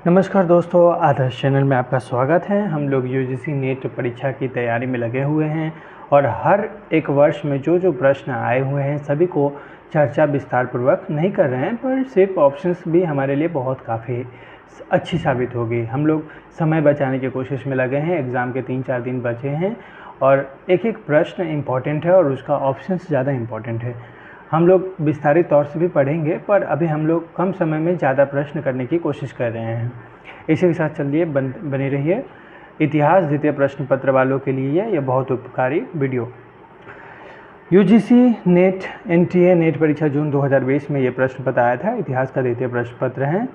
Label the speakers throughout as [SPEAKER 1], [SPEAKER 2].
[SPEAKER 1] नमस्कार दोस्तों, आदर्श चैनल में आपका स्वागत है। हम लोग यूजीसी नेट परीक्षा की तैयारी में लगे हुए हैं और हर एक वर्ष में जो जो प्रश्न आए हुए हैं सभी को चर्चा विस्तार पूर्वक नहीं कर रहे हैं, पर सिर्फ ऑप्शंस भी हमारे लिए बहुत काफ़ी अच्छी साबित होगी। हम लोग समय बचाने की कोशिश में लगे हैं। एग्ज़ाम के 3-4 दिन बचे हैं और एक एक प्रश्न इम्पॉर्टेंट है और उसका ऑप्शंस ज़्यादा इम्पॉर्टेंट है। हम लोग विस्तारित तौर से भी पढ़ेंगे, पर अभी हम लोग कम समय में ज़्यादा प्रश्न करने की कोशिश कर रहे हैं। इसी के साथ चलिए बने रहिए। इतिहास द्वितीय प्रश्न पत्र वालों के लिए यह बहुत उपकारी video. UGC net NTA net परीक्षा जून 2020 में ये प्रश्न पत्र आया था। इतिहास का द्वितीय प्रश्न पत्र है,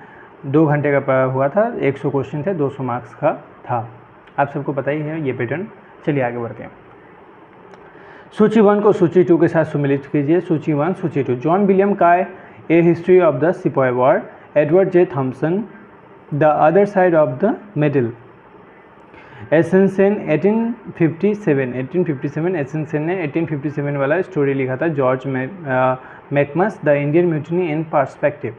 [SPEAKER 1] 2 घंटे का हुआ था, 100 क्वेश्चन थे, 200 मार्क्स का था। आप सबको पता ही है ये पैटर्न। चलिए आगे बढ़ते हैं। सूची 1 को सूची 2 के साथ सम्मिलित कीजिए। सूची 1 सूची 2। John William Kaye, a history of the sepoy war, Edward J Thompson, the other side of the medal. एसेंसन 1857 एसेंसन ने 1857 वाला स्टोरी लिखा था। George MacMunn, the Indian mutiny in perspective.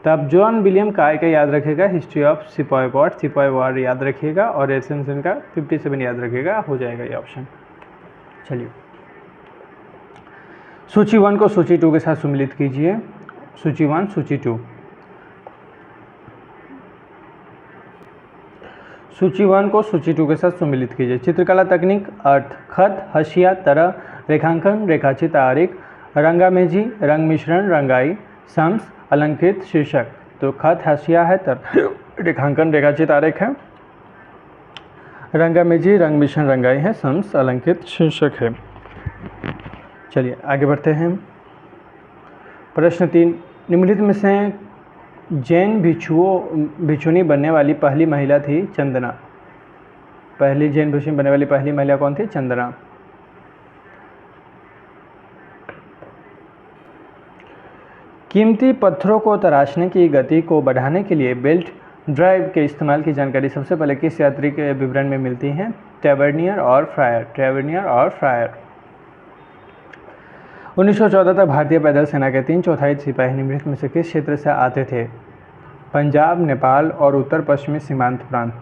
[SPEAKER 1] तो अब जॉन विलियम काय का याद रखेगा, हिस्ट्री ऑफ सिपॉय वॉर याद रखिएगा और एसेंसन का 57 याद रखिएगा, हो जाएगा ये ऑप्शन। चलिए सूची 1 को सूची 2 के साथ सम्मिलित कीजिए। सूची 1 सूची 2। सूची 1 को सूची 2 के साथ सम्मिलित कीजिए। चित्रकला तकनीक, अर्थ, खत, हशिया, तरह, रेखांकन, रेखाचित, आरेख, रंगामेजी, रंग मिश्रण, रंगाई, सम्स, अलंकृत, शीर्षक। तो खत हशिया है, रेखांकन रेखाचित आरेख है, रंगामेजी रंग मिश्रण रंगाई है, सम्स अलंकृत शीर्षक है। चलिए आगे बढ़ते हैं। प्रश्न 3, निम्नलिखित में से जैन भिक्षुनी बनने वाली पहली महिला थी चंदना। पहली जैन भिक्षुनी बनने वाली पहली महिला कौन थी? चंदना। कीमती पत्थरों को तराशने की गति को बढ़ाने के लिए बेल्ट ड्राइव के इस्तेमाल की जानकारी सबसे पहले किस यात्री के विवरण में मिलती है? टैवर्नियर और फ्रायर। 1914 तक भारतीय पैदल सेना के 3/4 सिपाही निम्नलिखित में से किस क्षेत्र से आते थे? पंजाब, नेपाल और उत्तर पश्चिमी सीमांत प्रांत।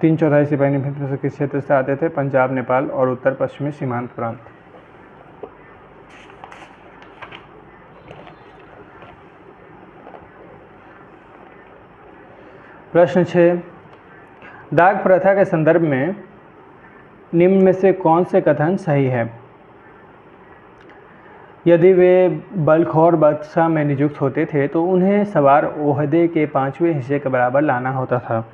[SPEAKER 1] 3/4 सिपाही निम्नलिखित में से किस क्षेत्र से आते थे? पंजाब, नेपाल और उत्तर पश्चिमी सीमांत प्रांत। प्रश्न 6, दाग प्रथा के संदर्भ में निम्न में से कौन से कथन सही है? यदि वे बल्ख और बक्सा में नियुक्त होते थे तो उन्हें सवार ओहदे के 5वें हिस्से के बराबर लाना होता था।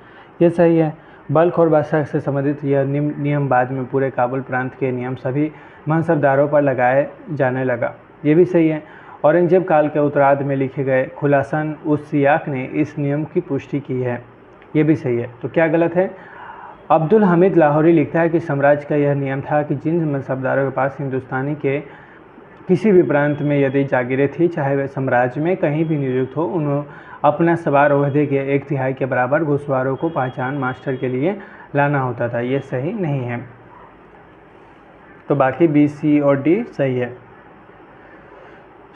[SPEAKER 1] ये सही है। बल्ख और बक्सा से संबंधित यह नियम बाद में पूरे काबुल प्रांत के नियम सभी मनसबदारों पर लगाए जाने लगा। ये भी सही है। औरंगजेब काल के उत्तरार्ध में लिखे गए खुलासन उस सियाक ने इस नियम की पुष्टि की है। ये भी सही है। तो क्या गलत है? अब्दुल हमीद लाहौरी लिखता है कि साम्राज्य का यह नियम था कि जिन मनसबदारों के पास हिंदुस्तानी के किसी भी प्रांत में यदि जागीरें थी, चाहे वे साम्राज्य में कहीं भी नियुक्त हो, उन्हें अपना सवार ओहदे के 1/3 के बराबर घुड़सवारों को पहचान मास्टर के लिए लाना होता था। ये सही नहीं है। तो बाकी बी, सी और डी सही है।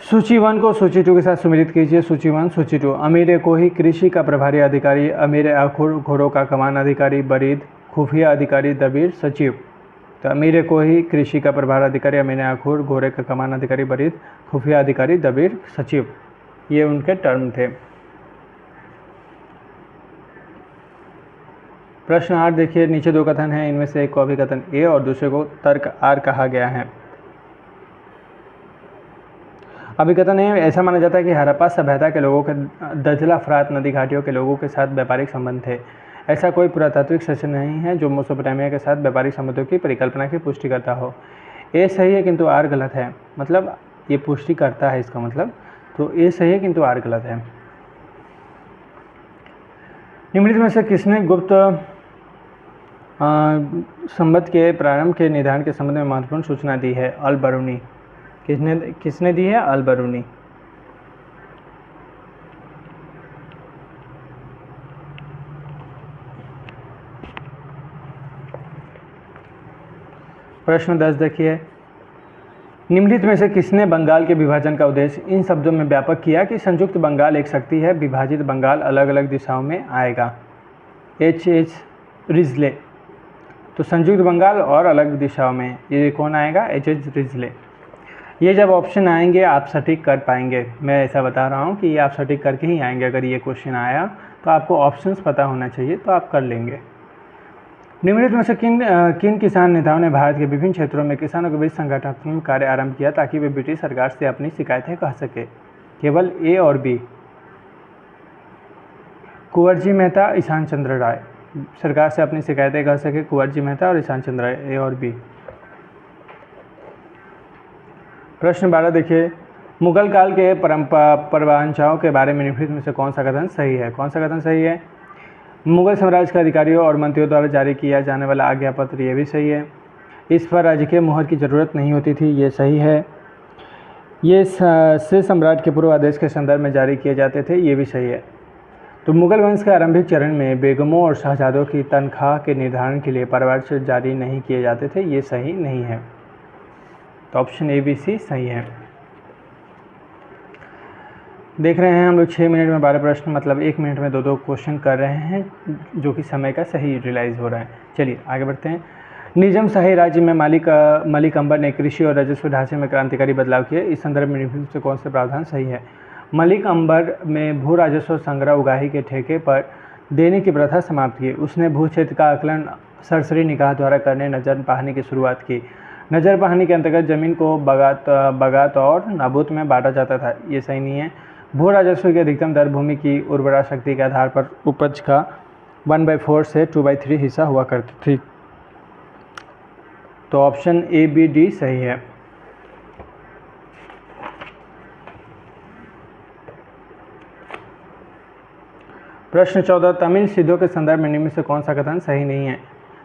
[SPEAKER 1] सूची 1 को सूची 2 के साथ सम्मिलित कीजिए। सूची 1 सूची 2। अमीर कोही कृषि का प्रभारी अधिकारी, अमीर आखुर घोड़ों का कमान अधिकारी, बरीद खुफिया अधिकारी, दबीर सचिव। तो अमीर कोही कृषि का प्रभार अधिकारी, अमीर आखुर घोड़े का कमान अधिकारी, बरीद खुफिया अधिकारी, दबीर सचिव, ये उनके टर्म थे। प्रश्न 8 देखिए, नीचे 2 कथन हैं, इनमें से एक को अभिकथन ए और दूसरे को तर्क आर कहा गया है। अभिकथन ए, ऐसा माना जाता है कि हड़प्पा सभ्यता के लोगों के दजला फरात नदी घाटियों के लोगों के साथ व्यापारिक संबंध थे। ऐसा कोई पुरातात्विक तथ्य नहीं है जो मेसोपोटामिया के साथ व्यापारिक संबंधों की परिकल्पना की पुष्टि करता हो। ए सही है किंतु आर गलत है। मतलब ये पुष्टि करता है इसका मतलब, तो ए सही है किंतु आर गलत है। निम्नलिखित में से किसने गुप्त संवत के प्रारंभ के निर्धारण के संबंध में महत्वपूर्ण सूचना दी है? अल बरूनी। किसने दी है? अल बरूनी। प्रश्न 10 देखिए, निम्नलिखित में से किसने बंगाल के विभाजन का उद्देश्य इन शब्दों में व्यापक किया कि संयुक्त बंगाल एक शक्ति है, विभाजित बंगाल अलग अलग दिशाओं में आएगा? H.H. रिजले। तो संयुक्त बंगाल और अलग दिशाओं में ये कौन आएगा? H.H. रिजले। ये जब ऑप्शन आएंगे आप सटीक कर पाएंगे, मैं ऐसा बता रहा हूँ कि ये आप सटीक करके ही आएंगे। अगर ये क्वेश्चन आया तो आपको ऑप्शंस पता होना चाहिए, तो आप कर लेंगे। निम्नलिखित में से किन किसान नेताओं ने भारत के विभिन्न क्षेत्रों में किसानों के बीच संगठनात्मक कार्य आरंभ किया ताकि वे ब्रिटिश सरकार से अपनी शिकायतें कह सके? केवल ए और बी। कुंवर जी मेहता, ईशान चंद्र राय। सरकार से अपनी शिकायतें कह सके कुंवर जी मेहता और ईशान चंद्र राय, ए और बी। प्रश्न 12 देखिए, मुगल काल के परवंशाओं के बारे में निम्नलिखित में से कौन सा कथन सही है? कौन सा कथन सही है? मुगल साम्राज्य के अधिकारियों और मंत्रियों द्वारा जारी किया जाने वाला आज्ञा पत्र, ये भी सही है। इस पर राजकीय मुहर की ज़रूरत नहीं होती थी, ये सही है। ये से सम्राट के पूर्व आदेश के संदर्भ में जारी किए जाते थे, ये भी सही है। तो मुगल वंश के आरंभिक चरण में बेगमों और शहजादों की तनख्वाह के निर्धारण के लिए परवर्ष जारी नहीं किए जाते थे, ये सही नहीं है। तो ऑप्शन ए बी सी सही है। देख रहे हैं हम लोग 6 मिनट में 12 प्रश्न, मतलब 1 मिनट में 2-2 क्वेश्चन कर रहे हैं, जो कि समय का सही यूटिलाइज हो रहा है। चलिए आगे बढ़ते हैं। निजाम शाही राज्य में मलिक अंबर ने कृषि और राजस्व ढांचे में क्रांतिकारी बदलाव किए, इस संदर्भ में निम्नलिखित से कौन से प्रावधान सही है? मलिक अंबर में भू राजस्व संग्रह उगाही के ठेके पर देने की प्रथा समाप्त की। उसने भू क्षेत्र का आकलन सरसरी निकाह द्वारा करने नजर पाहनी की शुरुआत की। नजर पाहनी के अंतर्गत जमीन को बगात और नाबूत में बांटा जाता था, ये सही नहीं है। भू राजस्व की अधिकतम दर भूमि की उर्वरा शक्ति के आधार पर उपज का 1/4 से 2/3 हिस्सा हुआ करती थी। तो ऑप्शन ए बी डी सही है। प्रश्न 14, तमिल सिद्धों के संदर्भ में निम्न से कौन सा कथन सही नहीं है?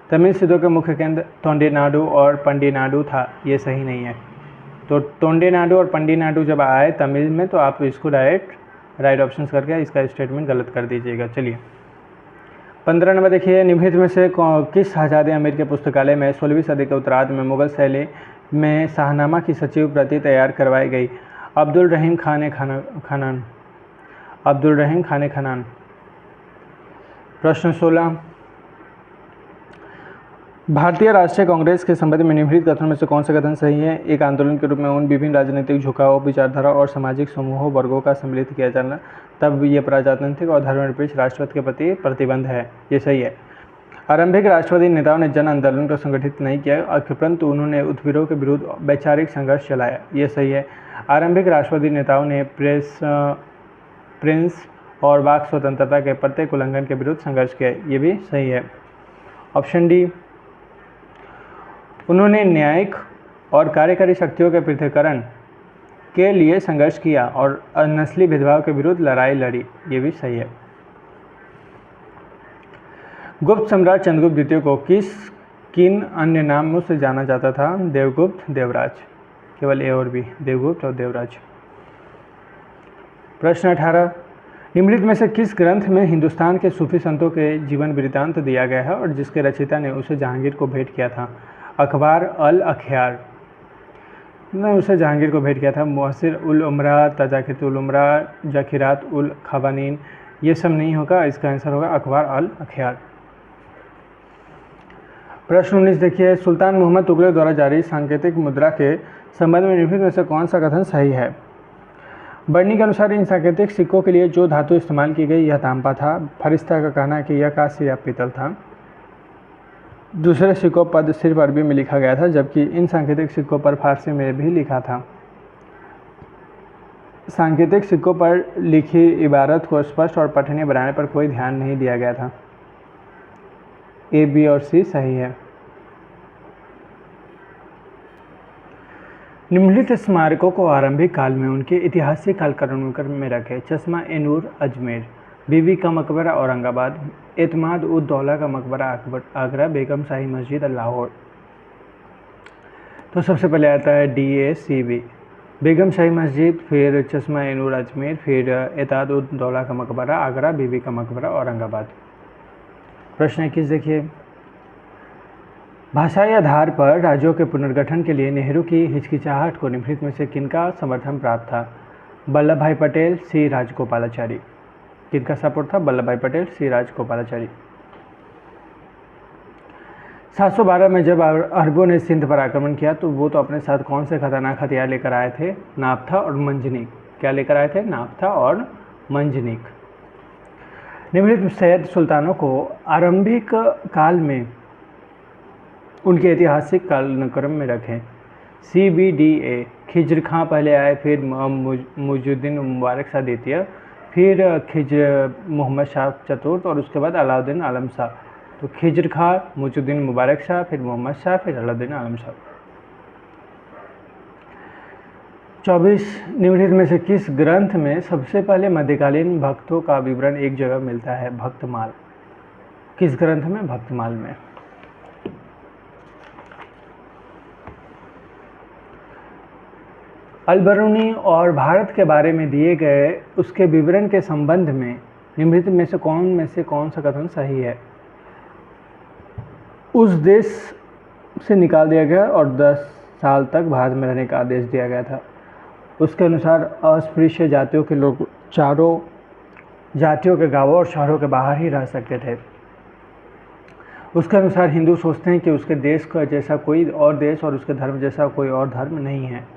[SPEAKER 1] तमिल सिद्धों के मुख्य केंद्र तोंडेनाडु और पंडीनाडु था, ये सही नहीं है। तो तोंडेनाडु और पंडीनाडु जब आए तमिल में, तो आप इसको डायरेक्ट राइट ऑप्शन करके इसका स्टेटमेंट गलत कर दीजिएगा। चलिए 15 नंबर देखिए, निम्नलिखित में से किस शहजादे अमीर के पुस्तकालय में 16वीं सदी के उत्तरार्ध में मुगल शैली में शाहनामा की सचिव प्रति तैयार करवाई गई? अब्दुल रहीम खान खानन। अब्दुल रहीम खान खानन। प्रश्न 16, भारतीय राष्ट्रीय कांग्रेस के संबंध में निम्नलिखित कथनों में से कौन सा कथन सही है? एक आंदोलन के रूप में उन विभिन्न राजनीतिक झुकाव, विचारधारा और सामाजिक समूहों वर्गों का सम्मिलित किया जाना, तब ये प्रजातांत्रिक और धर्मनिरपेक्ष राष्ट्रवाद के प्रति प्रतिबंध है, ये सही है। आरंभिक राष्ट्रवादी नेताओं ने जन आंदोलन को संगठित नहीं किया, परंतु उन्होंने उत्पीड़नों के विरुद्ध वैचारिक संघर्ष चलाया, ये सही है। आरंभिक राष्ट्रवादी नेताओं ने प्रेस और वाक स्वतंत्रता के प्रत्येक उल्लंघन के विरुद्ध संघर्ष किया, ये भी सही है। ऑप्शन डी, उन्होंने न्यायिक और कार्यकारी शक्तियों के पृथक्करण के लिए संघर्ष किया और नस्ली भेदभाव के विरुद्ध लड़ाई लड़ी, ये भी सही है। गुप्त सम्राट चंद्रगुप्त द्वितीय को किन अन्य नामों से जाना जाता था? देवगुप्त, देवराज। केवल ए और बी, देवगुप्त और देवराज। प्रश्न 18, निम्नलिखित में से किस ग्रंथ में हिंदुस्तान के सूफी संतों के जीवन वृत्तांत दिया गया है और जिसके रचयिता ने उसे जहांगीर को भेंट किया था? अखबार अल अख्यार ने उसे जहांगीर को भेंट किया था। मुहसिर उल उमरा, तजाकित उल उमरा, जखीरात उल खवानीन, ये सब नहीं होगा, इसका आंसर होगा अखबार अल अख्यार। प्रश्न 19 देखिए, सुल्तान मोहम्मद तुगलक द्वारा जारी सांकेतिक मुद्रा के संबंध में निम्नलिखित में से कौन सा कथन सही है? बर्नी के अनुसार इन सांकेतिक सिक्कों के लिए जो धातु इस्तेमाल की गई यह तांबा था। फरिश्ता का कहना है कि यह कांस्य या पीतल था। दूसरे सिक्कों पर सिर्फ अरबी में लिखा गया था, जबकि इन सांकेतिक सिक्कों पर फारसी में भी लिखा था। सांकेतिक सिक्कों पर लिखी इबारत को स्पष्ट और पठनीय बनाने पर कोई ध्यान नहीं दिया गया था। ए, बी और सी सही है। निम्नलिखित स्मारकों को आरंभिक काल में उनके ऐतिहासिक कालक्रम में रखें। चश्मा ए नूर अजमेर, बीबी का मकबरा औरंगाबाद, एतमाद उद दौला का मकबरा आगरा, बेगम शाही मस्जिद लाहौर। तो सबसे पहले आता है DACB, बेगम शाही मस्जिद, फिर चश्मा ए नूर अजमेर, फिर एतमाद उद दौला का मकबरा आगरा, बीबी का मकबरा औरंगाबाद। प्रश्न 21 देखिए, भाषाई आधार पर राज्यों के पुनर्गठन के लिए नेहरू की हिचकिचाहट को निम्नलिखित में से किनका समर्थन प्राप्त था? वल्लभ भाई पटेल, सी राजगोपालाचारी। किनका सपोर्ट था? वल्लभ भाई पटेल, सी राजगोपालाचारी। 712 में जब अरबों ने सिंध पर आक्रमण किया तो वो तो अपने साथ कौन से खतरनाक हथियार लेकर आए थे? नाफ्था और मंजनीक। क्या लेकर आए थे? नाफ्था और मंजनीक। निम्नलिखित सैयद सुल्तानों को आरंभिक काल में उनके ऐतिहासिक कालक्रम में रखें। CBDA। खिज्र खां पहले आए, फिर मुइजुद्दीन मुबारक शाह द्वितीय, फिर खिज्र मोहम्मद शाह चतुर्थ और उसके बाद अलाउद्दीन आलम शाह। तो खिज्र खां, मुइजुद्दीन मुबारक शाह, फिर मोहम्मद शाह, फिर अलाउद्दीन आलम शाह। 24 निम्नलिखित में से किस ग्रंथ में सबसे पहले मध्यकालीन भक्तों का विवरण एक जगह मिलता है? भक्तमाल। किस ग्रंथ में? भक्तमाल में। अल-बरूनी और भारत के बारे में दिए गए उसके विवरण के संबंध में निम्नलिखित में से कौन सा कथन सही है? उस देश से निकाल दिया गया और 10 साल तक भारत में रहने का आदेश दिया गया था। उसके अनुसार अस्पृश्य जातियों के लोग चारों जातियों के गांवों और शहरों के बाहर ही रह सकते थे। उसके अनुसार हिंदू सोचते हैं कि उसके देश का जैसा कोई और देश और उसके धर्म जैसा कोई और धर्म नहीं है।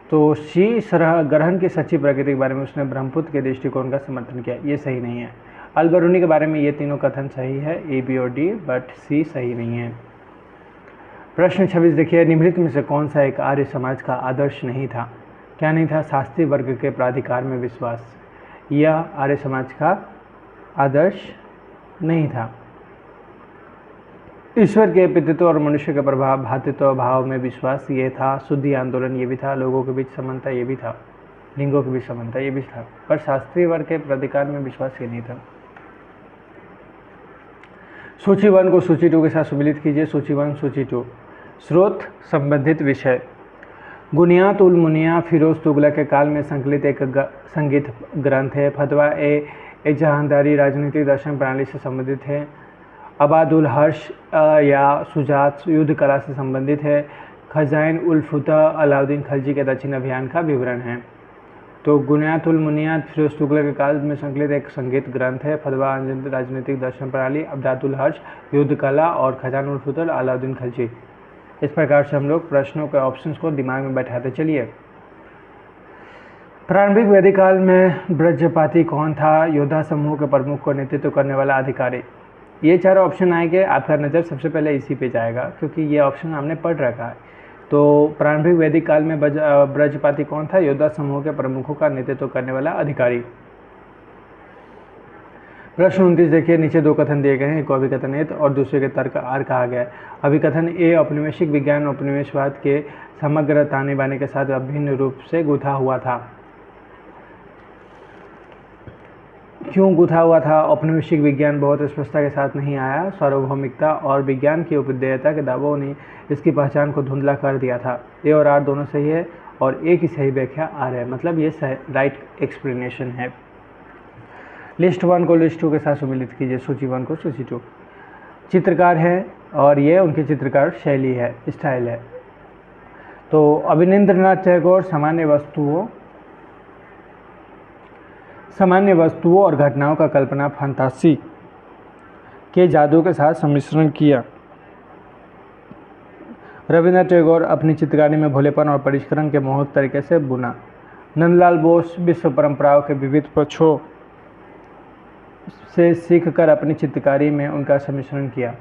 [SPEAKER 1] तो सी सरह ग्रहण की सच्ची प्रकृति के बारे में उसने ब्रह्मपुत्र के दृष्टिकोण का समर्थन किया। ये सही नहीं है। अल-बरूनी के बारे में ये तीनों कथन सही है, A, B और D, बट सी सही नहीं है। प्रश्न 26 देखिए, निम्नलिखित में से कौन सा एक आर्य समाज का आदर्श नहीं था? क्या नहीं था? शास्त्रीय वर्ग के प्राधिकार में विश्वास। यह आर्य समाज का आदर्श नहीं था। ईश्वर के पितृत्व और मनुष्य के प्रभाव भातृत्व भाव में विश्वास ये था। शुद्धि आंदोलन ये भी था। लोगों के बीच समानता ये भी था। लिंगों के बीच समानता ये भी था। पर शास्त्रीय वर्ग के प्राधिकार में विश्वास ये नहीं था। सूची 1 को सूची 2 के साथ सम्मिलित कीजिए। सूची 1, सूची 2। स्रोत संबंधित विषय। गुनियात उल मुनिया फिरोज तुगलक के काल में संकलित एक संगीत ग्रंथ है। फतवा एक जहांदारी राजनीतिक दर्शन प्रणाली से संबंधित है। अबादुल हर्ष या सुजात युद्ध कला से संबंधित है। खजाइन उल फुतह अलाउद्दीन खलजी के दक्षिण अभियान का विवरण है। तो गुनियात उल मुनियात फिरोज तुगलक के काल में संकलित एक संगीत ग्रंथ है। फतवा राजनीतिक दर्शन प्रणाली, अबादुल हर्ष युद्ध कला और खजाइन उल फुतह अलाउद्दीन खलजी। इस प्रकार से हम लोग प्रश्नों के ऑप्शंस को दिमाग में बैठाते चलिए। प्रारंभिक वैदिक काल में ब्रजपाति कौन था? योद्धा समूह के प्रमुख को नेतृत्व करने वाला अधिकारी। ये चारों ऑप्शन आएंगे, आपका नज़र सबसे पहले इसी पे जाएगा क्योंकि ये ऑप्शन हमने पढ़ रखा है। तो प्रारंभिक वैदिक काल में ब्रजपाति कौन था? योद्धा समूह के प्रमुखों का नेतृत्व करने वाला अधिकारी। प्रश्न 29 देखिए, नीचे 2 कथन दिए गए हैं। एक को अभिकथन ए और दूसरे के तर्क आर कहा गया है। अभिकथन ए औपनिवेशिक विज्ञान औपनिवेशवाद के समग्र ताने बाने के साथ अभिन्न रूप से गुथा हुआ था। क्यों गुथा हुआ था? औपनिवेशिक विज्ञान बहुत स्पष्टता के साथ नहीं आया। सार्वभौमिकता और विज्ञान की उपदेयता के दावों ने इसकी पहचान को धुंधला कर दिया था। ए और आर दोनों सही है और ए की सही व्याख्या आर है, मतलब ये राइट एक्सप्लेनेशन है। लिस्ट 1 को लिस्ट 2 के साथ सम्मिलित कीजिए। सूची 1 को सूची 2। चित्रकार है और ये उनकी चित्रकार शैली है, स्टाइल है। तो अवनींद्रनाथ टैगोर सामान्य वस्तुओं और घटनाओं का कल्पना फंतासी के जादू के साथ सम्मिश्रण किया। रविन्द्रनाथ टैगोर अपनी चित्रकारी में भोलेपन और परिष्करण के मोहक तरीके से बुना। नंदलाल बोस विश्व परंपराओं के विविध पक्षों से सीखकर अपनी चित्रकारी में उनका सम्मिश्रण किया।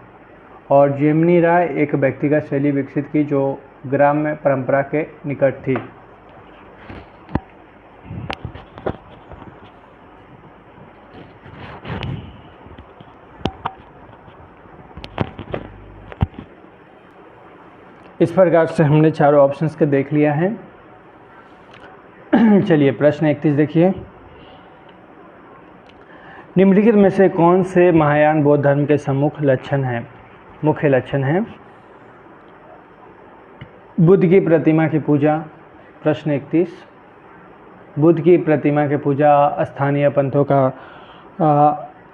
[SPEAKER 1] और जेमिनी राय एक व्यक्तिगत शैली विकसित की जो ग्राम्य परंपरा के निकट थी। इस प्रकार से हमने चारों ऑप्शंस के देख लिया है। चलिए प्रश्न 31 देखिए, निम्नलिखित में से कौन से महायान बौद्ध धर्म के मुख्य लक्षण हैं? बुद्ध की प्रतिमा की पूजा। प्रश्न 31, बुद्ध की प्रतिमा की पूजा, स्थानीय पंथों का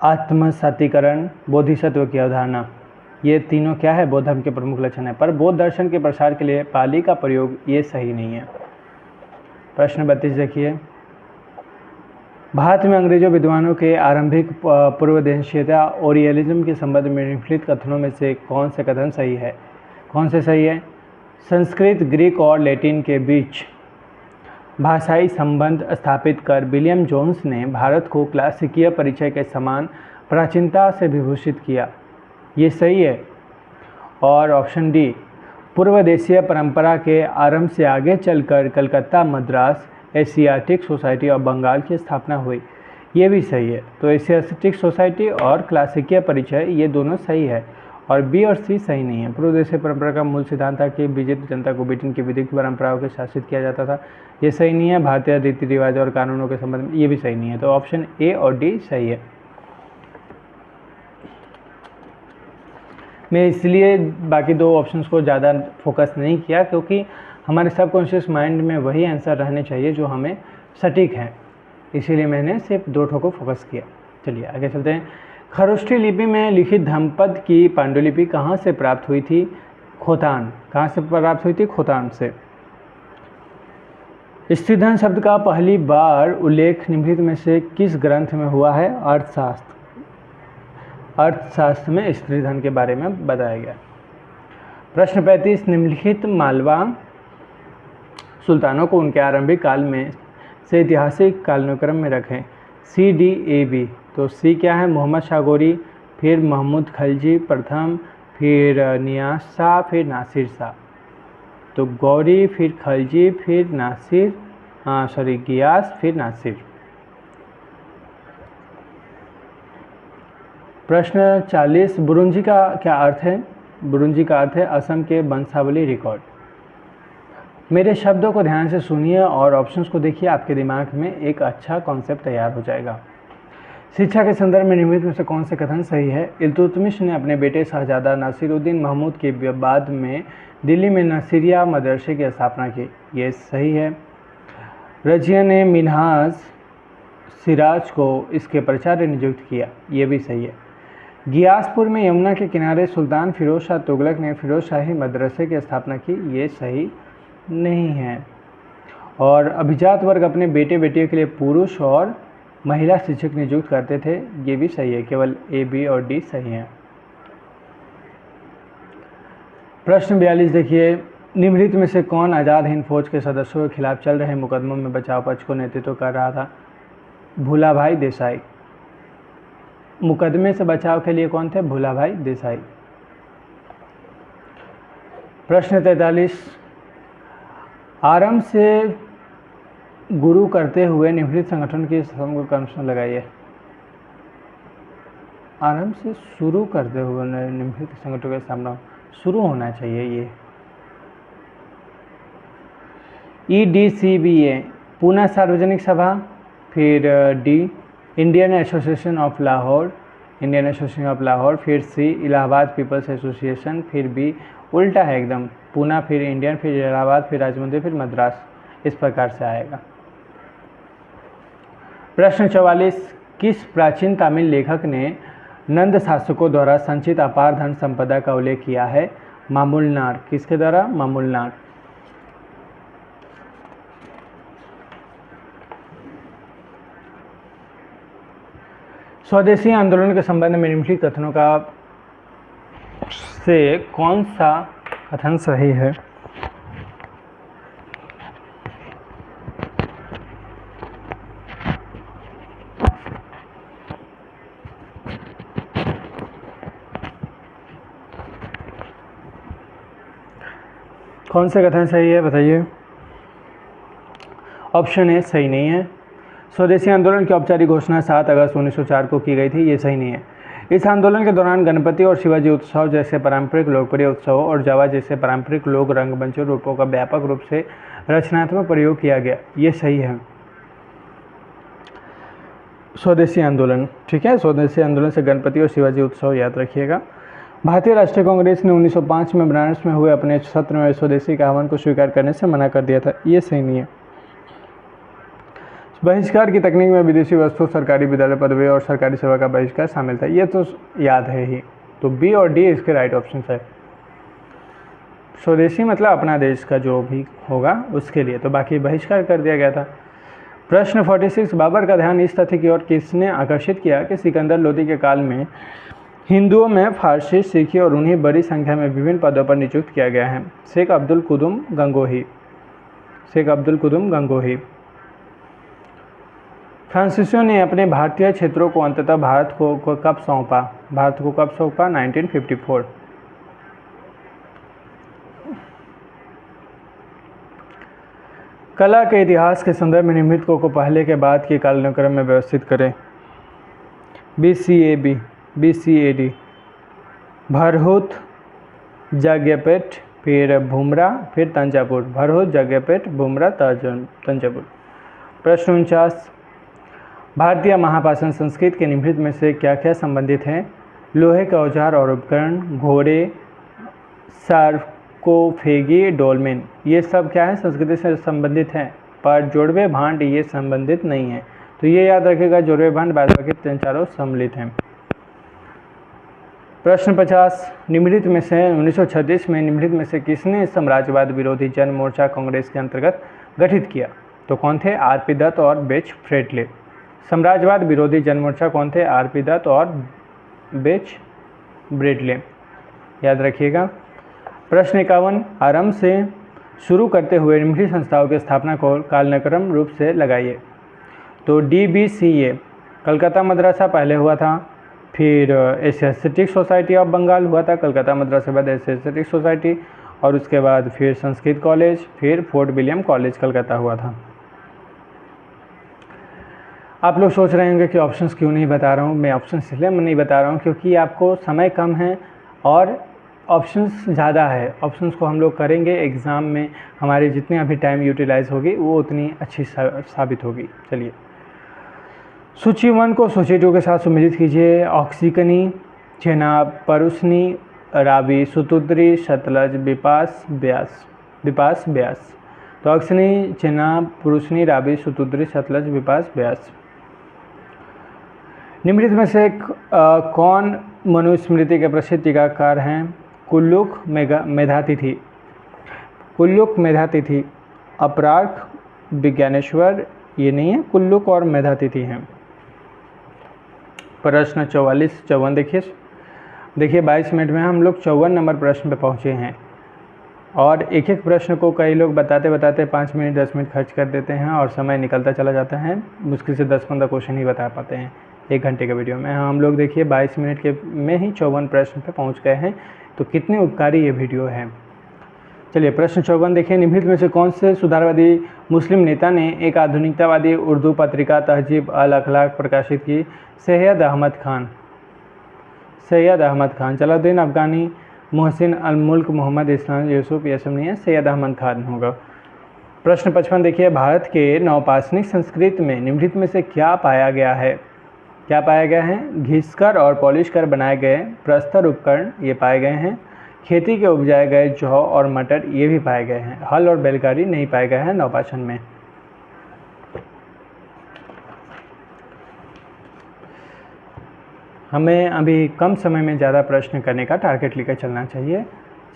[SPEAKER 1] आत्मसातीकरण, बोधिसत्व की अवधारणा। ये तीनों क्या है, बौद्ध धर्म के प्रमुख लक्षण है। पर बौद्ध दर्शन के प्रसार के लिए पाली का प्रयोग ये सही नहीं है। प्रश्न 32 देखिए, भारत में अंग्रेजों विद्वानों के आरंभिक पूर्वदेशीयता और रियलिज्म के संबंध में निम्नलिखित कथनों में से कौन से कथन सही है? कौन से सही है? संस्कृत, ग्रीक और लैटिन के बीच भाषाई संबंध स्थापित कर विलियम जोन्स ने भारत को क्लासिकीय परिचय के समान प्राचीनता से विभूषित किया। ये सही है। और ऑप्शन डी, पूर्व देशीय परंपरा के आरंभ से आगे चलकर कलकत्ता, मद्रास, एशियाटिक सोसाइटी और बंगाल की स्थापना हुई। ये भी सही है। तो एशियाटिक सोसाइटी और क्लासिकीय परिचय ये दोनों सही है, और बी और सी सही नहीं है। पूर्व देशीय परंपरा का मूल सिद्धांत था कि विजित जनता को ब्रिटेन की विधिक परंपराओं के शासित किया जाता था। ये सही नहीं है। भारतीय रीति रिवाज और कानूनों के संबंध में ये भी सही नहीं है। तो ऑप्शन ए और डी सही है। मैं इसलिए बाकी दो ऑप्शंस को ज़्यादा फोकस नहीं किया, क्योंकि हमारे सबकॉन्शियस माइंड में वही आंसर रहने चाहिए जो हमें सटीक है, इसीलिए मैंने सिर्फ दो ठो को फोकस किया। चलिए आगे चलते हैं। खरोष्ठी लिपि में लिखित धम्मपद की पांडुलिपि कहाँ से प्राप्त हुई थी? खोतान। कहाँ से प्राप्त हुई थी? खोतान से। स्त्रीधन शब्द का पहली बार उल्लेख निम्नलिखित में से किस ग्रंथ में हुआ है? अर्थशास्त्र। अर्थशास्त्र में स्त्रीधन के बारे में बताया गया। प्रश्न 35, निम्नलिखित मालवा सुल्तानों को उनके आरंभिक काल में से ऐतिहासिक कालानुक्रम में रखें। सी, डी, ए, बी। तो सी क्या है? मोहम्मद शाह गौरी, फिर महमूद खलजी प्रथम, फिर नियाज शाह, फिर नासिर शाह। तो गौरी, फिर खलजी, फिर नासिर, गियास, फिर नासिर। प्रश्न 40, बुरुंजी का क्या अर्थ है? बुरुंजी का अर्थ है असम के वंशावली रिकॉर्ड। मेरे शब्दों को ध्यान से सुनिए और ऑप्शंस को देखिए, आपके दिमाग में एक अच्छा कॉन्सेप्ट तैयार हो जाएगा। शिक्षा के संदर्भ में निम्नलिखित में से कौन से कथन सही है? इल्तुतमिश ने अपने बेटे शहजादा नासिरुद्दीन महमूद के बाद में दिल्ली में नसीरिया मदरसे की स्थापना की। ये सही है। रजिया ने मिनहाज सिराज को इसके प्राचार्य नियुक्त किया। ये भी सही है। गियासपुर में यमुना के किनारे सुल्तान फिरोज शाह तुगलक ने फिरोज शाही मदरसे की स्थापना की। ये सही नहीं है। और अभिजात वर्ग अपने बेटे बेटियों के लिए पुरुष और महिला शिक्षक नियुक्त करते थे। ये भी सही है। केवल ए, बी और डी सही हैं। प्रश्न 42 देखिए, निम्नलिखित में से कौन आज़ाद हिंद फौज के सदस्यों के खिलाफ चल रहे मुकदमों में बचाव पक्ष को नेतृत्व कर रहा था? भूलाभाई देसाई। मुकदमे से बचाव के लिए कौन थे? भूलाभाई देसाई। प्रश्न 43, आरंभ से गुरु करते हुए निम्नलिखित संगठन की क्रमशः लगाइए। आरंभ से शुरू करते हुए निम्नलिखित संगठनों का सामना शुरू होना चाहिए। ये EDCBA पूना सार्वजनिक सभा, फिर D Indian association of Lahore, Indian association of Lahore, फिर सी इलाहाबाद पीपल्स एसोसिएशन, फिर बी उल्टा है एकदम, पूना फिर इंडियन, फिर इलाहाबाद, फिर राजमुंद्री, फिर मद्रास। इस प्रकार से आएगा। प्रश्न 44, किस प्राचीन तमिल लेखक ने नंद शासकों द्वारा संचित अपार धन संपदा का उल्लेख किया है? मामूलनार। किसके द्वारा? मामूलनार। स्वदेशी आंदोलन के संबंध में निम्नलिखित कथनों का से कौन सा कथन सही है? कौन से कथन सही है बताइए। ऑप्शन ए सही नहीं है। स्वदेशी आंदोलन की औपचारिक घोषणा 7 अगस्त 1904 को की गई थी। ये सही नहीं है। इस आंदोलन के दौरान गणपति और शिवाजी उत्सव जैसे पारंपरिक लोकप्रिय उत्सवों और जावा जैसे पारंपरिक लोक रंगमंचों रूपों का व्यापक रूप से रचनात्मक प्रयोग किया गया। ये सही है। स्वदेशी आंदोलन, ठीक है। स्वदेशी आंदोलन से गणपति और शिवाजी उत्सव याद रखिएगा। भारतीय राष्ट्रीय कांग्रेस ने 1905 में बनारस में हुए अपने सत्र में स्वदेशी के आह्वान को स्वीकार करने से मना कर दिया था। ये सही नहीं है। बहिष्कार की तकनीक में विदेशी वस्तु, सरकारी विद्यालय पदवी और सरकारी सेवा का बहिष्कार शामिल था। ये तो याद है ही। तो बी और डी इसके राइट ऑप्शन है। स्वदेशी मतलब अपना देश का जो भी होगा उसके लिए, तो बाकी बहिष्कार कर दिया गया था। प्रश्न 46, बाबर का ध्यान इस तथ्य की ओर किसने आकर्षित किया कि सिकंदर लोदी के काल में हिंदुओं में फारसी सीखी और उन्हें बड़ी संख्या में विभिन्न पदों पर नियुक्त किया गया है। शेख अब्दुल कुदुम गंगोही। शेख अब्दुल कुदुम गंगोही। फ्रांसीसियों ने अपने भारतीय क्षेत्रों को अंततः भारत को कब सौंपा? भारत को कब सौंपा? 1954। कला के इतिहास के संदर्भ में निम्नलिखित को पहले के बाद के कालानुक्रम में व्यवस्थित करें। BCAD, भरहुत, जाग्ञापेट, फिर भूमरा, फिर तंजावुर। भरहुत, जाग्ञापेट, भूमरा, तंजावुर। प्रश्न 49, भारतीय महापाषाण संस्कृति के निम्नलिखित में से क्या क्या संबंधित हैं? लोहे के औजार और उपकरण, घोड़े, सार्कोफेगी, डोलमेन, ये सब क्या है? संस्कृति से संबंधित हैं, पर जोड़वे भांड ये संबंधित नहीं है। तो ये याद रखिएगा, जोड़वे भांड बाद बाकी तीन चारों सम्मिलित हैं। प्रश्न 50, निम्नलिखित में से 1936 में निम्नलिखित में से किसने साम्राज्यवाद विरोधी जन मोर्चा कांग्रेस के अंतर्गत गठित किया? तो कौन थे? आर.पी. दत्त और बेच फ्रेटले। साम्राज्यवाद विरोधी जन मोर्चा कौन थे? आर.पी. दत्त और बेच ब्रेडले, याद रखिएगा। प्रश्न 51, आरंभ से शुरू करते हुए निम्नलिखित संस्थाओं की स्थापना को कालक्रम रूप से लगाइए। तो DBCA, कलकत्ता मदरसा पहले हुआ था, फिर एशियाटिक सोसाइटी ऑफ बंगाल हुआ था, कलकत्ता मदरसा बाद एशियाटिक सोसाइटी, और उसके बाद फिर संस्कृत कॉलेज, फिर फोर्ट विलियम कॉलेज कलकत्ता हुआ था। आप लोग सोच रहे होंगे कि ऑप्शंस क्यों नहीं बता रहा हूँ। मैं ऑप्शन इसलिए नहीं बता रहा हूँ क्योंकि आपको समय कम है और ऑप्शंस ज़्यादा है। ऑप्शंस को हम लोग करेंगे एग्ज़ाम में, हमारी जितनी अभी टाइम यूटिलाइज होगी वो उतनी अच्छी साबित होगी। चलिए, सूची 1 को सूची 2 के साथ सम्मिलित कीजिए। ऑक्सीकनी, चेनाब, परुसनी, रावी, सुतुद्री, सतलज, बिपास, ब्यास। तो ऑक्सीकनी, चेनाब, पुरुषनी, रावी, सुतुद्री, सतलज, बिपास, ब्यास। निम्नलिखित में से कौन मनुस्मृति के प्रसिद्ध टीकाकार हैं? कुल्लुक मेधातिथि, अपरार्क, विज्ञानेश्वर, ये नहीं है, कुल्लुक और मेधातिथि हैं। प्रश्न 54 देखिए 22 मिनट में हम लोग 54 नंबर प्रश्न पे पहुँचे हैं और एक एक प्रश्न को कई लोग बताते 5 मिनट 10 मिनट खर्च कर देते हैं और समय निकलता चला जाता है। मुश्किल से 10-15 क्वेश्चन ही बता पाते हैं 1 घंटे के वीडियो में। हम लोग देखिए 22 मिनट के में ही 54 प्रश्न पे पहुंच गए हैं, तो कितने उपकारी ये वीडियो है। चलिए प्रश्न 54 देखिए, निम्नलिखित में से कौन से सुधारवादी मुस्लिम नेता ने एक आधुनिकतावादी उर्दू पत्रिका तहजीब अल अखलाक प्रकाशित की? सैयद अहमद खान, जलालुद्दीन अफगानी, मोहसिन अल मुल्क, मोहम्मद इस्लाम, यूसुफ, ये सब नहीं है, सैयद अहमद खान होगा। प्रश्न 55 देखिए, भारत के नवपाषाणिक संस्कृति में निम्नलिखित में से क्या पाया गया है? घिसकर और पॉलिश कर बनाए गए प्रस्तर उपकरण ये पाए गए हैं। खेती के उपजाए गए जौ और मटर ये भी पाए गए हैं। हल और बैलगाड़ी नहीं पाए गए हैं नवपाषाण में। हमें अभी कम समय में ज़्यादा प्रश्न करने का टारगेट लेकर चलना चाहिए।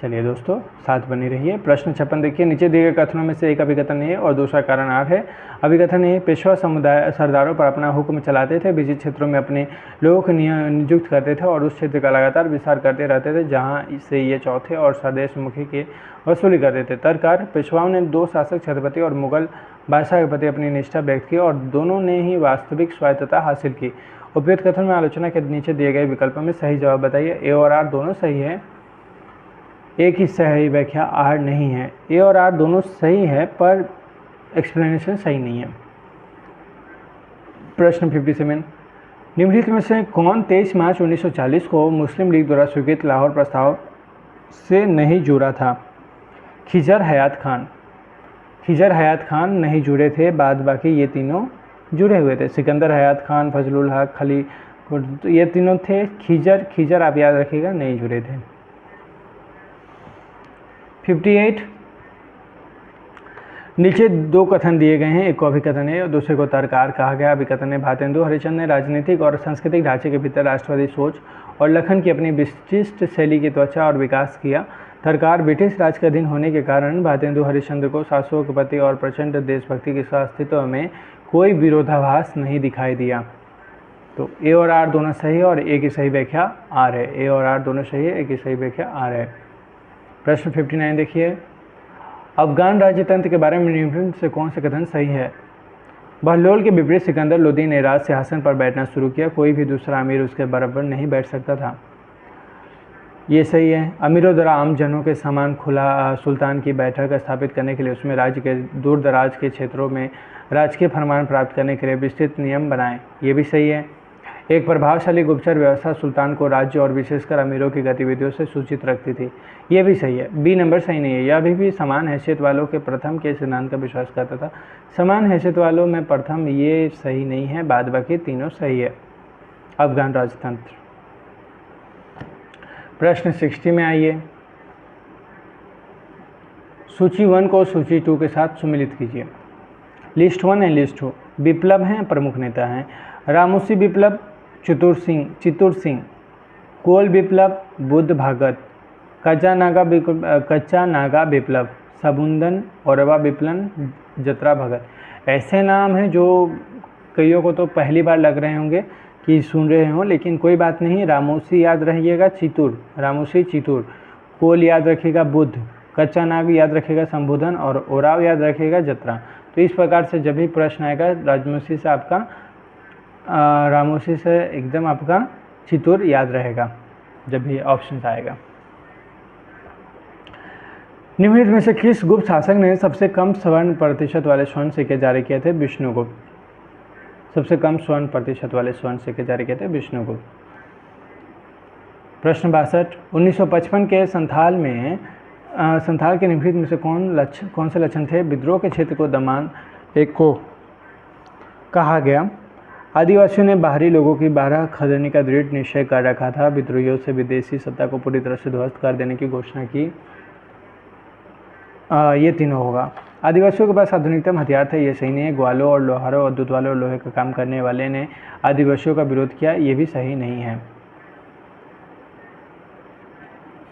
[SPEAKER 1] चलिए दोस्तों, साथ बने रहिए। प्रश्न 56 देखिए, नीचे दिए गए कथनों में से एक अभिकथन है और दूसरा कारण आर है। अभिकथन है, पेशवा समुदाय सरदारों पर अपना हुक्म चलाते थे, विजित क्षेत्रों में अपने लोगों को नियुक्त करते थे और उस क्षेत्र का लगातार विस्तार करते रहते थे जहाँ से ये चौथे और स्वदेश मुखी की वसूली करते थे। तर्ककार, पेशवाओं ने 2 शासक छत्रपति और मुगल बादशाह के प्रति अपनी निष्ठा व्यक्त की और दोनों ने ही वास्तविक स्वायत्तता हासिल की। उपयुक्त कथन में आलोचना के नीचे दिए गए विकल्पों में सही जवाब बताइए। ए और आर दोनों सही है, एक ही सही व्याख्या आर नहीं है। ए और आर दोनों सही है पर एक्सप्लेनेशन सही नहीं है। प्रश्न 57, निम्नलिखित में से कौन 23 मार्च 1940 को मुस्लिम लीग द्वारा स्वीकृत लाहौर प्रस्ताव से नहीं जुड़ा था? खिजर हयात खान नहीं जुड़े थे, बाद बाकी ये तीनों जुड़े हुए थे। सिकंदर हयात खान, फजलुल हक, खली, ये तीनों थे। खिजर आप याद रखिएगा नहीं जुड़े थे। 58, नीचे दो कथन दिए गए हैं, एक को अभिकथन है और दूसरे को तर्ककार कहा गया। अभिकथन है, भारतेंदु हरिश्चंद्र ने राजनीतिक और सांस्कृतिक ढांचे के भीतर राष्ट्रवादी सोच और लखन की अपनी विशिष्ट शैली की त्वचा और विकास किया। तर्ककार, ब्रिटिश राज के अधीन होने के कारण भारतेंदु हरिश्चंद्र को शासकों के प्रति और प्रचंड देशभक्ति के अस्तित्व में कोई विरोधाभास नहीं दिखाई दिया। तो ए और आर दोनों सही है और ए की सही व्याख्या आर है। ए और आर दोनों सही है, ए की सही व्याख्या आर है। प्रश्न 59 देखिए, अफगान राज्यतंत्र के बारे में निम्नलिखित से कौन सा कथन सही है? बहलोल के विपरीत सिकंदर लोदी ने राज सिंहासन पर बैठना शुरू किया, कोई भी दूसरा अमीर उसके बराबर नहीं बैठ सकता था। ये सही है। अमीरों द्वारा आम जनों के समान खुला सुल्तान की बैठक स्थापित करने के लिए उसमें राज्य के दूर दराज के क्षेत्रों में राजकीय फरमान प्राप्त करने के लिए विस्तृत नियम बनाए, ये भी सही है। एक प्रभावशाली गुप्तचर व्यवस्था सुल्तान को राज्य और विशेषकर अमीरों की गतिविधियों से सूचित रखती थी, ये भी सही है। बी नंबर सही नहीं है। यह अभी भी समान हैसियत वालों के प्रथम के सिद्धांत का विश्वास करता था। समान हैसियत वालों में प्रथम ये सही नहीं है, बाद बाकी तीनों सही है। अफगान राजतंत्र। प्रश्न 60 में आइए, सूची 1 को सूची 2 के साथ सुमिलित कीजिए। लिस्ट 1 एंड लिस्ट 2 विप्लव हैं, प्रमुख नेता हैं। रामोसी विप्लव चित्तूर सिंह, कोल विप्लव बुद्ध भागत, कच्चा नागा विप्लव सबुंदन, औरवा विप्लव जतरा भगत। ऐसे नाम हैं जो कईयों को तो पहली बार लग रहे होंगे कि सुन रहे हों, लेकिन कोई बात नहीं। रामोसी याद रखिएगा रामोसी चित्तूर, कोल याद रखिएगा बुद्ध, कच्चा नाग याद रखिएगा संबोधन और ओराव याद रखिएगा जतरा। तो इस प्रकार से जब भी प्रश्न आएगा राजमोसी से आपका रामोसी से एकदम आपका चित्तूर याद रहेगा जब भी ऑप्शन आएगा। निम्नलिखित में से किस गुप्त शासक ने सबसे कम स्वर्ण प्रतिशत वाले स्वर्ण सिक्के जारी किए थे? विष्णुगुप्त। सबसे कम स्वर्ण प्रतिशत वाले स्वर्ण सिक्के जारी किए थे विष्णुगुप्त। प्रश्न 62, 1955 के संथाल के निम्नलिखित में से कौन से लक्षण थे? विद्रोह के क्षेत्र को दमान एक को कहा गया। आदिवासियों ने बाहरी लोगों की बारह खदेड़ने का दृढ़ निश्चय कर रखा था। विद्रोहियों से विदेशी सत्ता को पूरी तरह से ध्वस्त कर देने की घोषणा की। ये तीनों होगा। आदिवासियों के पास आधुनिकतम हथियार थे, ये सही नहीं है। ग्वालों और लोहारों और दूध वालों और लोहे का काम करने वाले ने आदिवासियों का विरोध किया, ये भी सही नहीं है।